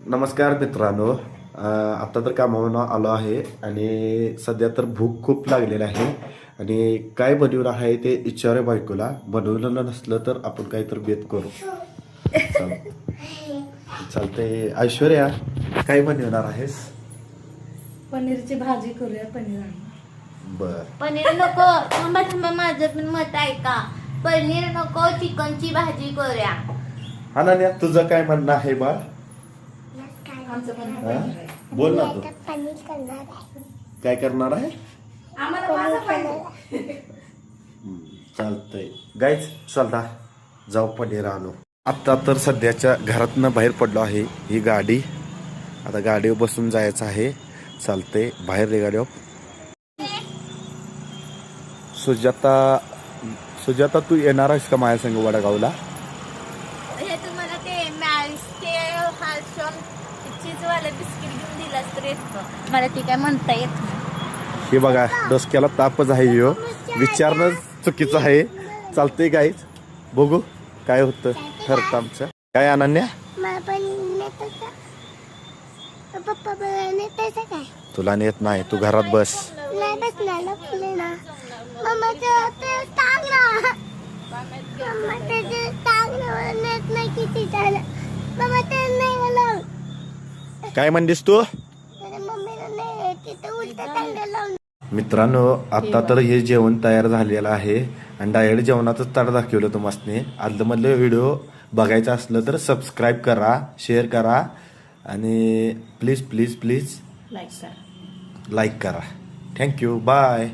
नमस्कार मित्रांनो, आता तर कामावरून आलो आहे आणि सध्या तर भूक खूप लागलेली आहे आणि काय बनवलं आहे ते विचारे बायकोला. बनवलं नसलं तर आपण काहीतरी बेत करू. चालतंय. ऐश्वर्या, काय बनवणार आहेस? पनीरची भाजी करूया. पनीर आणू. बर, पनीर नको. थांबा थांबा, माझं पण मत ऐका. पनीर नको, चिकनची भाजी करूया. अनन्या, तुझं काय म्हणणं आहे बा? आमचं पण हा? पनीर आहे. बोल ना तू. पनीर करणार आहे. काय करणार आहे? आम्हाला माझं पाहिजे. चालतंय गाईच, चला जाऊ पनीर आणू. आता तर सध्याच्या घरातनं बाहेर पडलो आहे. ही गाडी, आता गाडीवर बसून जायचं आहे. चालतंय, बाहेर रे गाडीवर. सुजाता तू येणार आहेस का माझ्या संग वडगावला? हे तुम्हाला ते मॅलस्टे हालशॉन चीजवाले बिस्किट घेऊन दिलास तर येतो. मला ती काय म्हणता येत नाही. हे बघा, डोसक्याला तापच आहे. ह्यो विचारणं चुकीचं आहे. चालतंय गाईच, बघू काय होतं ठरतं आमचं. काय अनन्या, मला पण नेतं का? पप्पा पण नेतं काय? तुला नेत नाही, तू घरात बस. नाही बसणार लपले ना. मम्मा ते टांग ना. मम्मा ते टांग ना, नेत नाही किती झालं. मम्मा ते नाही मला. काय म्हणलीस तू? मम्मीला नाही तिथे उलट टांग लावून. मित्रांनो, आता तर हे जेवण तयार झालेलं आहे आणि डायरेक्ट जेवणाचं ताट दाखवलं तुम्हाला. आदलमधलं व्हिडिओ बघायचं असलं तर सबस्क्राईब करा, शेअर करा आणि प्लीज प्लीज प्लीज लाईक करा. लाईक करा. Thank you, bye.